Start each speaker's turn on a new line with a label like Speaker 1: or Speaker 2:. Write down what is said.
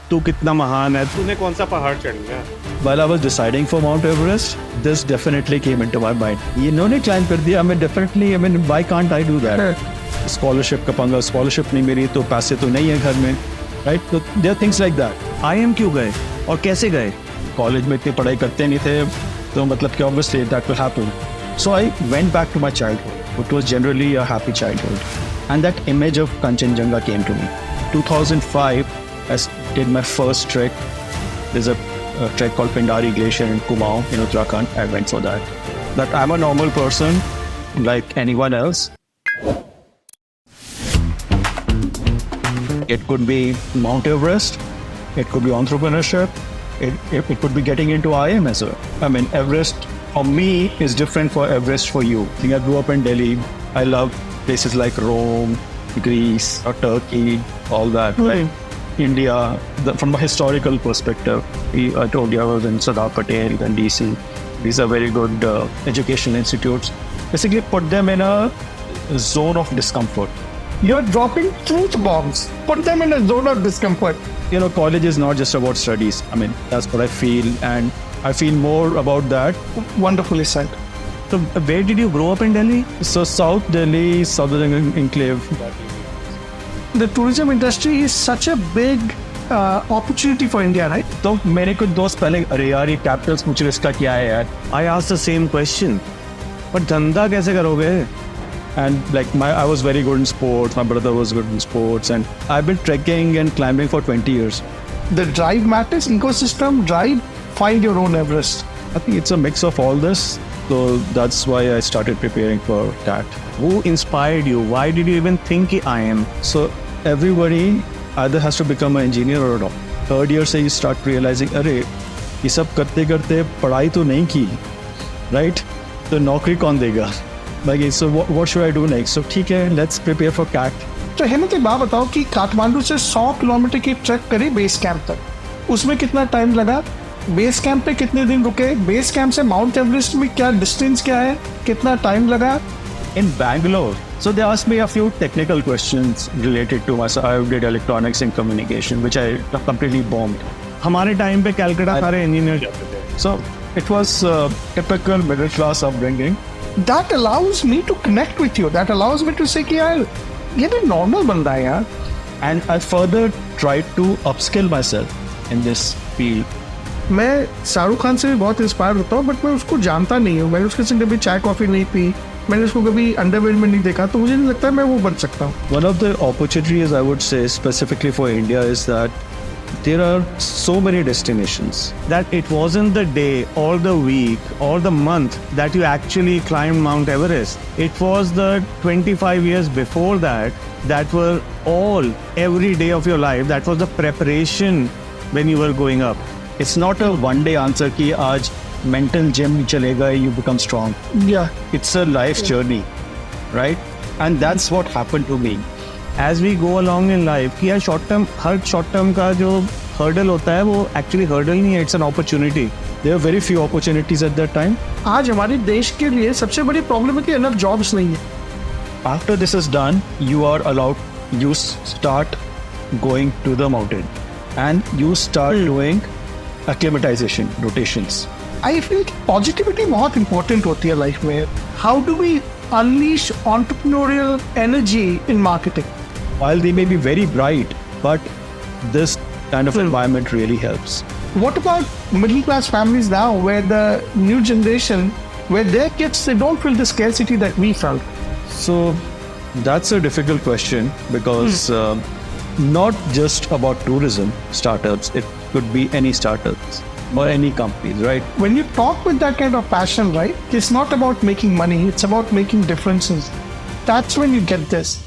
Speaker 1: तू कितना महान है, तूने कौन सा पहाड़ चढ़ना है?
Speaker 2: While I was deciding for Mount Everest, this definitely came into my mind. ये इन्होंने climb कर दिया, why can't I do that? Scholarship का पंगा, scholarship नहीं मिली तो पैसे तो नहीं है घर में, right? So there are things like that.
Speaker 1: IIM क्यों गए और कैसे गए?
Speaker 2: College में इतनी पढ़ाई करते नहीं थे, तो मतलब कि obviously that will happen. So I went back to my childhood. It was generally a happy childhood, and that image of Kanchenjunga came to me. 2005, I did my first trek. There's a trek called Pindari Glacier in Kumaon in Uttarakhand. I went for that. That I'm a normal person like anyone else. It could be Mount Everest. It could be entrepreneurship. It could be getting into IIM as well. I mean, Everest for me is different for Everest for you. I think I grew up in Delhi. I love places like Rome, Greece, or Turkey, all that. Right? India, from a historical perspective, I told you I was in Sardar Patel and DC. These are very good educational institutes. Basically, put them in a zone of discomfort.
Speaker 3: You're dropping truth bombs. Put them in a zone of discomfort.
Speaker 2: You know, college is not just about studies. I mean, that's what I feel, and I feel more about that.
Speaker 3: Wonderfully said.
Speaker 1: So where did you grow up in Delhi?
Speaker 2: So South Delhi, Southern Enclave.
Speaker 3: The tourism industry is such a big opportunity for India, right?
Speaker 2: तो मेरे कुछ दोस्त पहले अरे यार ये Capitals पूछ रहे इसका क्या है यार.
Speaker 1: I asked the same question. पर धंधा कैसे करोगे?
Speaker 2: And like I was very good in sports. My brother was good in sports, and I've been trekking and climbing for 20 years.
Speaker 3: The drive matters. Ecosystem drive. Find your own Everest.
Speaker 2: I think it's a mix of all this. So that's why I started preparing for that.
Speaker 1: Who inspired you? Why did you even think I am?
Speaker 2: So everybody either has to become an engineer or a doctor. Third year से you start realizing अरे ये सब करते करते पढ़ाई तो नहीं की, right? तो नौकरी कौन देगा? Like, so what should I do next? So ठीक है, let's prepare for CAT.
Speaker 3: तो हेमंत एक बात बताओ कि काठमांडू से 100 किलोमीटर की ट्रैक करी बेस कैंप तक. उसमें कितना टाइम लगा? बेस कैंप पे कितने दिन रुके? बेस कैंप से माउंट एवरेस्ट में क्या डिस्टेंस क्या है? कितना टाइम लगा?
Speaker 2: In Bangalore, so they asked me a few technical questions related to myself. I did electronics and communication, which I completely bombed.
Speaker 1: हमारे टाइम पे कैलकाटा सारे इंजीनियर जाते थे.
Speaker 2: So it was typical middle class upbringing.
Speaker 3: That allows me to connect with you. That allows me to say कि यार ये तो normal बंदा है यार.
Speaker 2: And I further tried to upskill myself in this field.
Speaker 3: मैं शाहरुख खान से भी बहुत इंस्पायर होता हूँ, बट मैं उसको जानता नहीं हूँ. मैंने उसके संग कभी चाय कॉफ़ी नहीं पी, मैंने उसको कभी अंडरवेयर में नहीं देखा, तो मुझे नहीं लगता मैं वो बन सकता हूँ.
Speaker 2: One of the opportunities I would say specifically for India is that there are so many destinations.
Speaker 1: That it wasn't the day or the week or the month that you actually climbed Mount Everest. It was the 25 years before that were all, every day of your life. That was the preparation when you were going up.
Speaker 2: It's not a one-day answer कि आज mental gym चलेगा, you become strong.
Speaker 3: Yeah.
Speaker 2: It's a life journey, right? And that's what happened to me.
Speaker 1: As we go along in life, कि यार हर short term का जो hurdle होता है वो actually hurdle नहीं है, it's an opportunity.
Speaker 2: There are very few opportunities at that time.
Speaker 3: आज हमारे देश के लिए सबसे बड़ी प्रॉब्लम है कि enough jobs नहीं है.
Speaker 2: After this is done, you start going to the mountain and you start doing acclimatization, rotations.
Speaker 3: I feel positivity बहुत important होती है life में. How do we unleash entrepreneurial energy in marketing?
Speaker 2: While they may be very bright, but this kind of environment really helps.
Speaker 3: What about middle class families now, where the new generation, where their kids, they don't feel the scarcity that we felt?
Speaker 2: So that's a difficult question because not just about tourism startups, it could be any startups or any companies, right?
Speaker 3: When you talk with that kind of passion, right, it's not about making money, it's about making differences. That's when you get this.